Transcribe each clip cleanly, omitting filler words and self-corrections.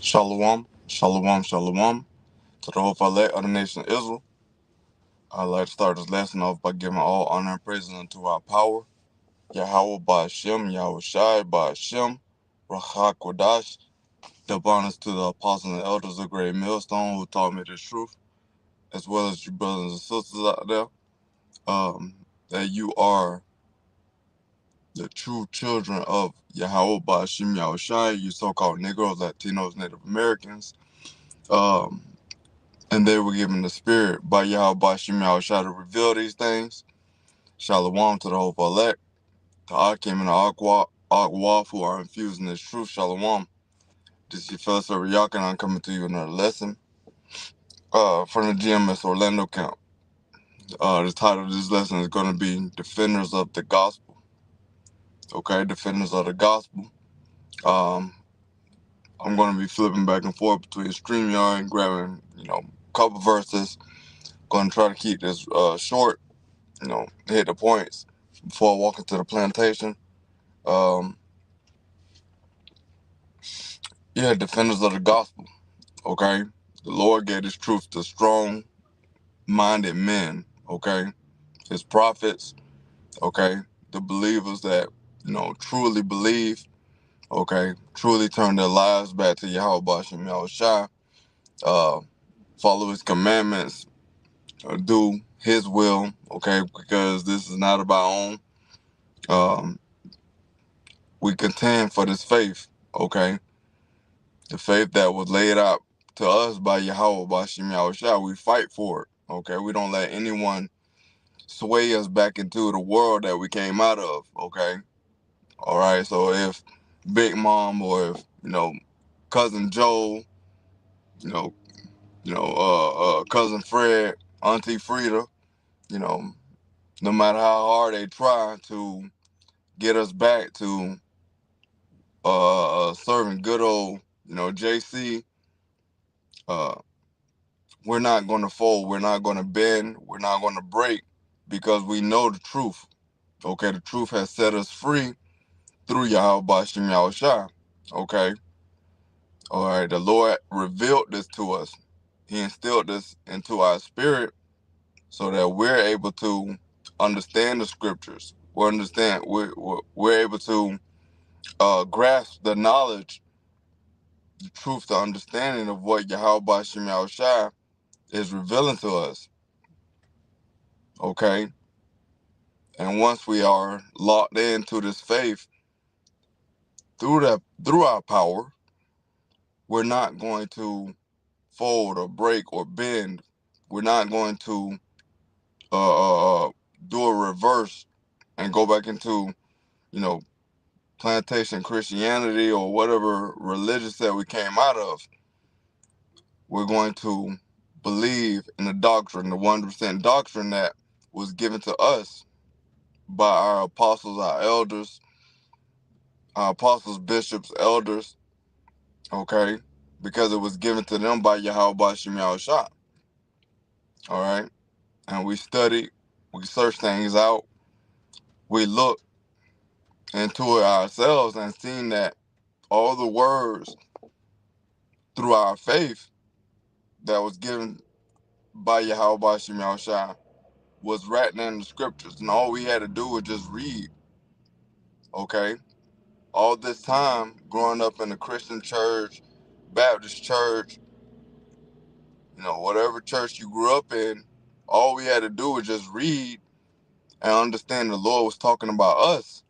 Shalom, shalom, shalom to the whole elect of the nation of Israel. I'd like to start this lesson off by giving all honor and praise unto our power, Yahweh Ba'Shem, Yahweh Shai Ba'Shem, Rachak Kodash. Double honors to the apostles and elders of Great Millstone who taught me this truth, as well as you brothers and sisters out there, that you are the true children of Yahweh Ba'Shem, Yahweh Shai, you so-called Negroes, Latinos, Native Americans. Um, and they were given the spirit by Yahweh Bashim Yahushua to reveal these things. Shalom to the hope elect, to Akim and the Akwaf who are infusing this truth. Shalom. This is your fellow server Yakin. I'm coming to you another lesson from the GMS Orlando camp. The title of this lesson is going to be Defenders of the Gospel. Okay, Defenders of the Gospel. I'm going to be flipping back and forth between StreamYard and grabbing, a couple verses. Going to try to keep this short, hit the points before I walk into the plantation. Um, Defenders of the gospel. Okay, the Lord gave His truth to strong-minded men. Okay, His prophets. Okay, the believers that truly believe. Okay, truly turn their lives back to Yahweh Bashim Yahushua. Follow His commandments. Do His will. Okay, because this is not of our own. Um, we contend for this faith. Okay. The faith that was laid out to us by Yahweh, by Shem Yahushua, we fight for it. Okay, we don't let anyone sway us back into the world that we came out of. Okay, all right. So if Big Mom or if cousin Joe, you know, cousin Fred, Auntie Frida, you know, no matter how hard they try to get us back to serving good old JC, uh, we're not going to fold. We're not going to bend. We're not going to break because we know the truth. Okay, the truth has set us free through Yahweh Bashim Yahushua. Okay, all right. The Lord revealed this to us. He instilled this into our spirit so that we're able to understand the scriptures. We're able to grasp the knowledge, the truth, the understanding of what Yahweh Bashim Yahushua is revealing to us. Okay. And once we are locked into this faith through our power, we're not going to fold or break or bend. We're not going to do a reverse and go back into, you know, plantation Christianity or whatever religious that we came out of. We're going to believe in the doctrine, the 100% doctrine that was given to us by our apostles, our apostles, bishops, elders, okay? Because it was given to them by Yahweh Bashim Yahushua, all right? And we studied, we searched things out, we looked into it ourselves and seen that all the words through our faith that was given by Yahweh Bashim Yahushua was written in the scriptures. And all we had to do was just read, okay? All this time, growing up in a Christian church, Baptist church, whatever church you grew up in, all we had to do was just read and understand the Lord was talking about us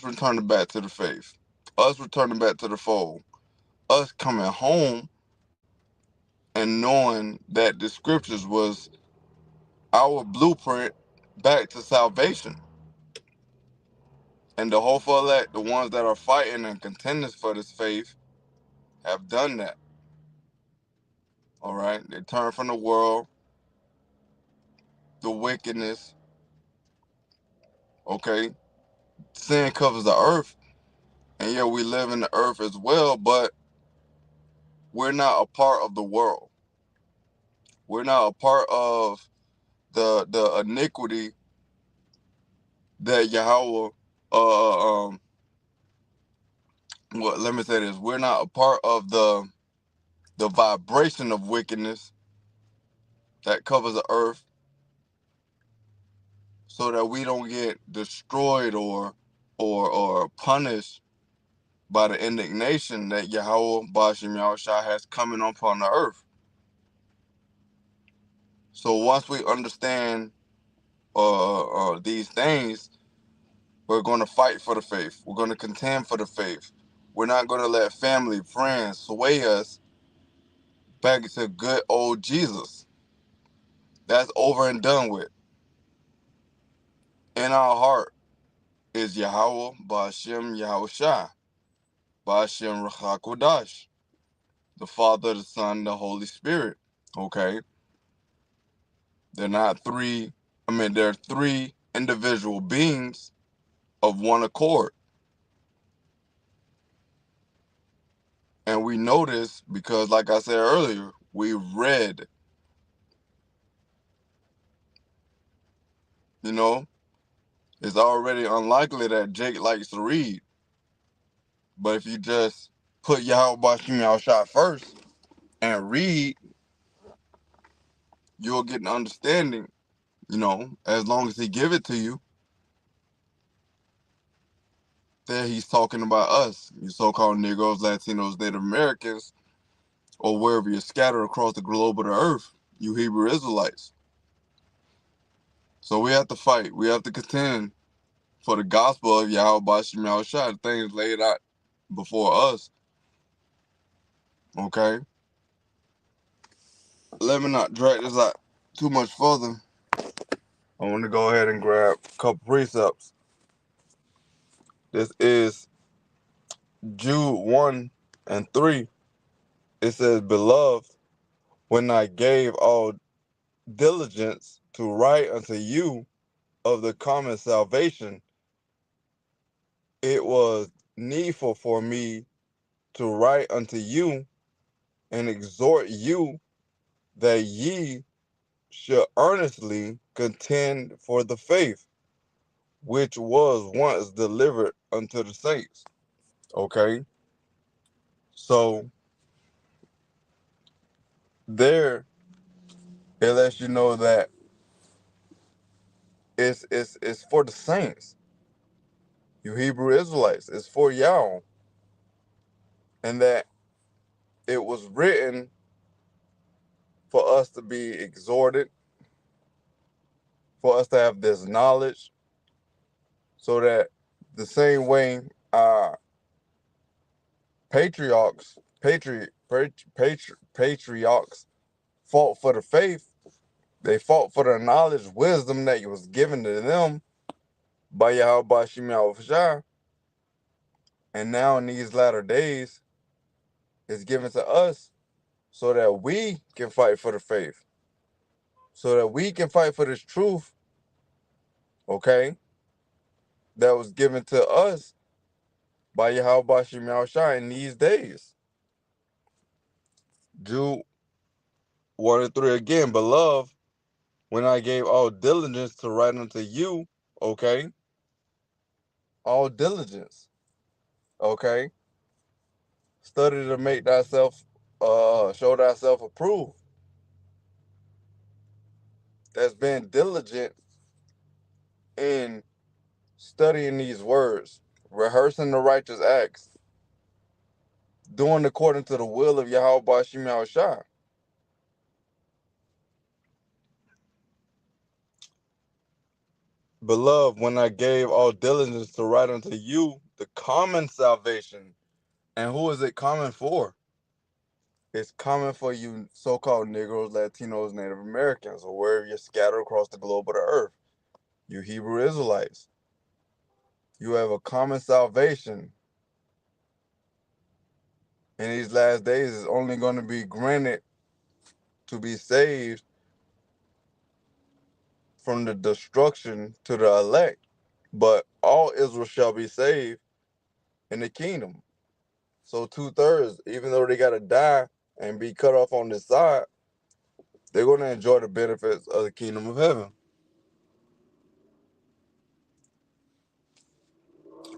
returning back to the faith, us returning back to the fold, us coming home and knowing that the scriptures was our blueprint back to salvation. And the hopeful elect, the ones that are fighting and contending for this faith, have done that. All right, they turn from the world, the wickedness. Okay, sin covers the earth, and yeah, we live in the earth as well, but we're not a part of the world. We're not a part of the iniquity that Yahweh well, let me say this: we're not a part of the vibration of wickedness that covers the earth, so that we don't get destroyed or punished by the indignation that Yahweh Bashim Yahushua has coming upon the earth. So once we understand these things, we're going to fight for the faith. We're going to contend for the faith. We're not going to let family, friends sway us back to good old Jesus. That's over and done with. In our heart is Yahweh Ba'ashem Yahushua, Ba'ashem Rachakodash, the Father, the Son, the Holy Spirit. Okay? They're not three, they're three individual beings of one accord. And we know this because, like I said earlier, we read, you know, it's already unlikely that Jake likes to read. But if you just put Yahweh Bashim Yahushua first and read, you'll get an understanding, as long as he give it to you, that he's talking about us, you so-called Negroes, Latinos, Native Americans, or wherever you're scattered across the globe of the earth, you Hebrew Israelites. So we have to fight. We have to contend for the gospel of Yahweh Bashim Yahushua, the things laid out before us. Okay? Let me not drag this out too much further. I want to go ahead and grab a couple precepts. This is Jude 1 and 3. It says, Beloved, when I gave all diligence to write unto you of the common salvation, it was needful for me to write unto you and exhort you that ye should earnestly contend for the faith which was once delivered unto the saints. Okay? So there it lets you know that it's for the saints, you Hebrew Israelites. It's for y'all. And that it was written for us to be exhorted, for us to have this knowledge, so that the same way patriarchs, patriarchs fought for the faith, they fought for the knowledge, wisdom that was given to them by Yahweh Bashim Yahushua, and now in these latter days, it's given to us so that we can fight for the faith, so that we can fight for this truth, okay, that was given to us by Yahweh Bashim Yahushua in these days. Jude 1 and 3 again, Beloved, when I gave all diligence to write unto you, okay, all diligence, okay, study to make thyself, show thyself approved. That's been diligent in studying these words, rehearsing the righteous acts, doing according to the will of Yahweh Bashim Yahushua. Beloved, when I gave all diligence to write unto you the common salvation. And who is it common for? It's common for you so-called Negroes, Latinos, Native Americans, or wherever you're scattered across the globe of the earth. You Hebrew Israelites. You have a common salvation. In these last days, it's only going to be granted to be saved from the destruction to the elect. But all Israel shall be saved in the kingdom. So 2/3, even though they got to die and be cut off on this side, they're going to enjoy the benefits of the kingdom of heaven.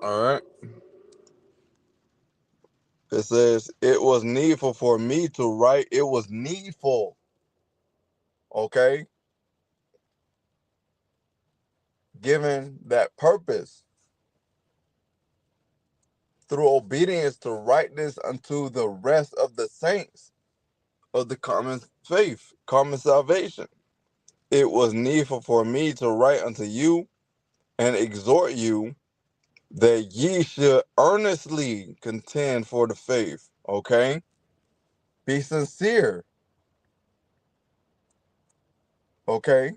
All right. It says, it was needful for me to write. It was needful. Okay? Given that purpose through obedience to write this unto the rest of the saints of the common faith, common salvation. It was needful for me to write unto you and exhort you that ye should earnestly contend for the faith. Okay? Be sincere. Okay?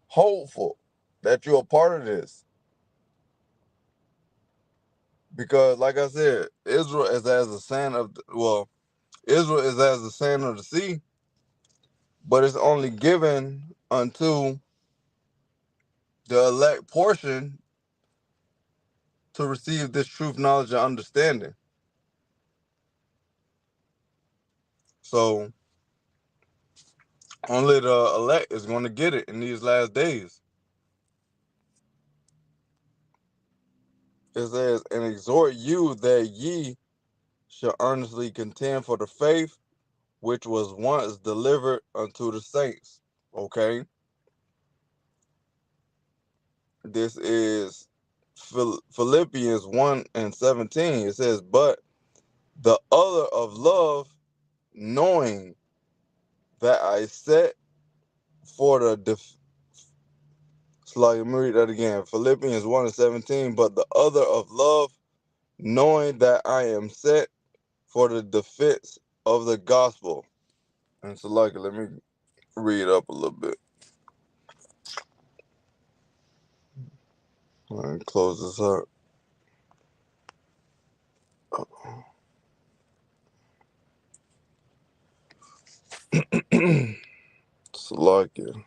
Hopeful that you're a part of this. Because, like I said, Israel is as the sand of Israel is as the sand of the sea, but it's only given unto the elect portion to receive this truth, knowledge, and understanding. So only the elect is going to get it in these last days. It says, and exhort you that ye shall earnestly contend for the faith which was once delivered unto the saints. Okay? This is Philippians 1 and 17. It says, but the other of love, knowing that I set for the let me read that again. Philippians 1 and 17. But the other of love, knowing that I am set for the defense of the gospel. And so, let me read up a little bit. Let me close this up. Salakia.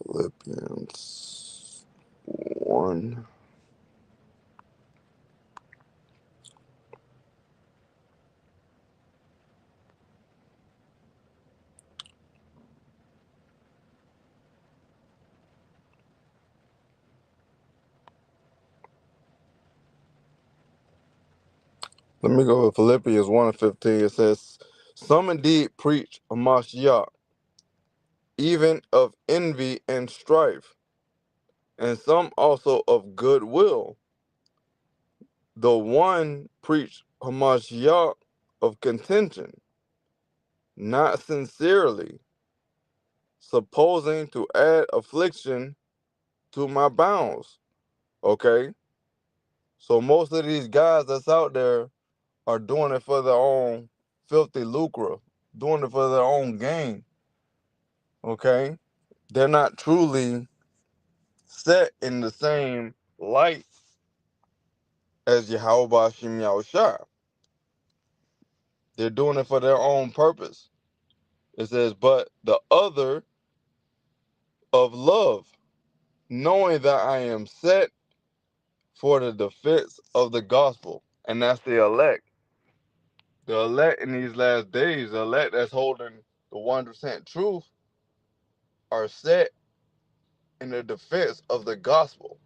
Philippians 1. Let me go with Philippians 1 and 15. It says, some indeed preach a Mashiach, even of envy and strife, and some also of goodwill. The one preached Hamashiach of contention, not sincerely, supposing to add affliction to my bounds. Okay? So most of these guys that's out there are doing it for their own filthy lucre, doing it for their own gain. Okay? They're not truly set in the same light as Yahweh Hashem Yahushua. They're doing it for their own purpose. It says, but the other of love, knowing that I am set for the defense of the gospel. And that's the elect. The elect in these last days, the elect that's holding the 1% truth, are set in the defense of the gospel.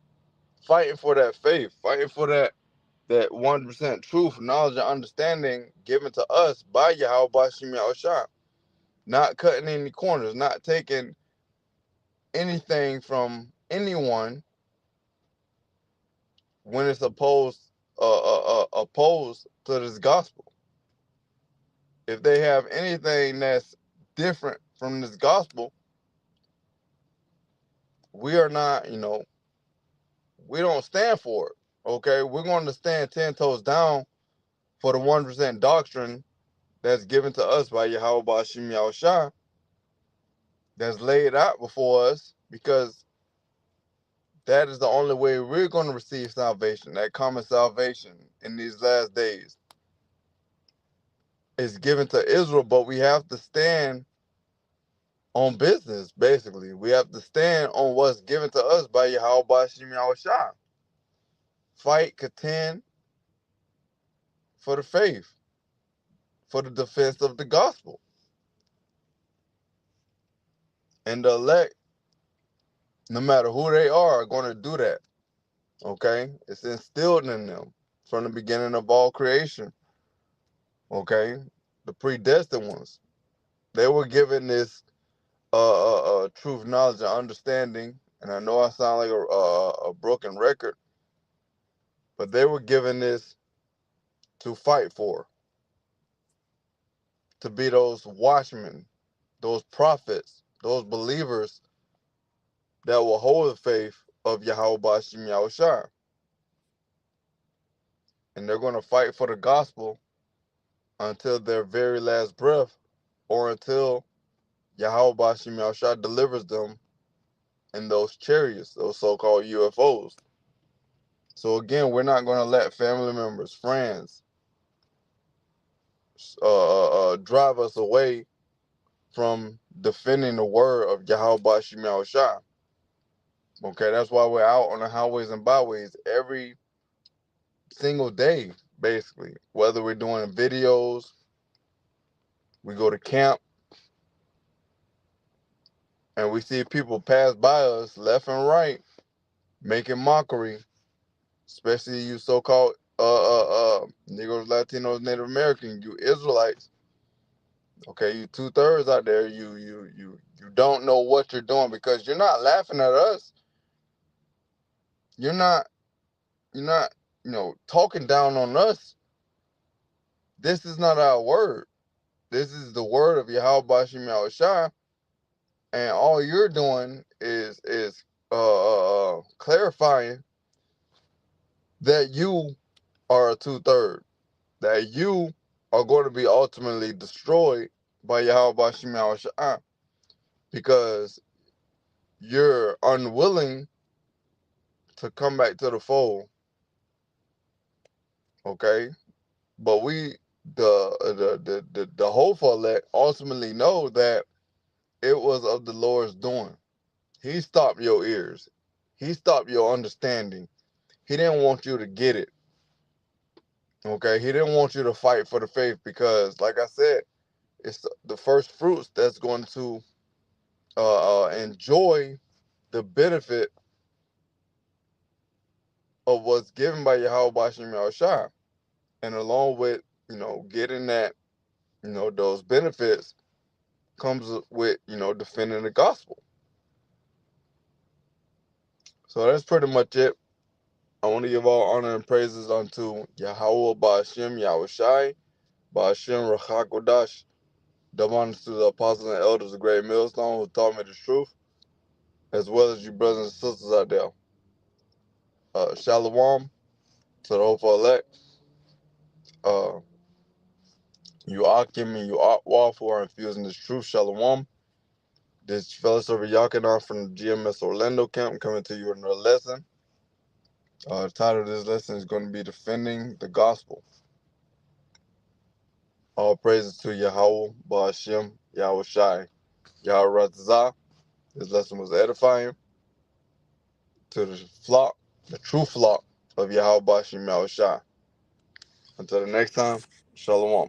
Fighting for that faith, fighting for that 1% truth, knowledge, and understanding given to us by Yahweh Bashim Yahushua. Not cutting any corners, not taking anything from anyone when it's opposed to this gospel. If they have anything that's different from this gospel, we are not, we don't stand for it. Okay, we're going to stand 10 toes down for the 1% doctrine that's given to us by Yahweh Bashim Yahushua, that's laid out before us, because that is the only way we're going to receive salvation, that common salvation in these last days. Is given to Israel, but we have to stand on business, basically. We have to stand on what's given to us by Yahweh Bashim Yahushua. Fight, contend for the faith, for the defense of the gospel. And the elect, no matter who they are going to do that. Okay? It's instilled in them. from the beginning of all creation. Okay, the predestined ones. They were given this truth, knowledge, and understanding. And I know I sound like a broken record, but they were given this to fight for, to be those watchmen, those prophets, those believers that will hold the faith of Yahweh Bashim Yahushua. And they're going to fight for the gospel until their very last breath, or until Yahweh Bashim Yahushua delivers them in those chariots, those so-called UFOs. So again, we're not going to let family members, friends, drive us away from defending the word of Yahweh Bashim Yahushua. Okay, that's why we're out on the highways and byways every single day, basically. Whether we're doing videos, we go to camp, and we see people pass by us left and right, making mockery, especially you so-called Negroes, Latinos, Native Americans, you Israelites. Okay, you 2/3 out there, you don't know what you're doing, because you're not laughing at us. You're not, talking down on us. This is not our word. This is the word of Yahweh Bashim Yahushua, and all you're doing is clarifying that you are a 2/3, that you are going to be ultimately destroyed by Yahweh Bashim Yahushua, because you're unwilling to come back to the fold. Okay, but we, the hopeful elect, ultimately know that it was of the Lord's doing. He stopped your ears. He stopped your understanding. He didn't want you to get it. Okay, he didn't want you to fight for the faith, because, like I said, it's the first fruits that's going to enjoy the benefit of what's given by Yahweh Bashim Yahushua. And along with, getting that, those benefits comes with, defending the gospel. So that's pretty much it. I want to give all honor and praises unto Yahweh Bashim Yahushai, Bashim Rachakodash. Double honors to the apostles and elders of Great Millstone who taught me the truth, as well as you brothers and sisters out there. Shalom to the hopeful elect. You Akim and you Akwa for infusing this truth. Shalom. This fellas over Yakina from the GMS Orlando camp coming to you with another lesson. The title of this lesson is going to be Defending the Gospel. All praises to Yahweh, Ba'ashem, Yahweh Shai, Yahweh Ratzah. This lesson was edifying to the flock, the true flock of Yahweh Ba'ashem, Yahweh Shai. Until the next time, Shalom.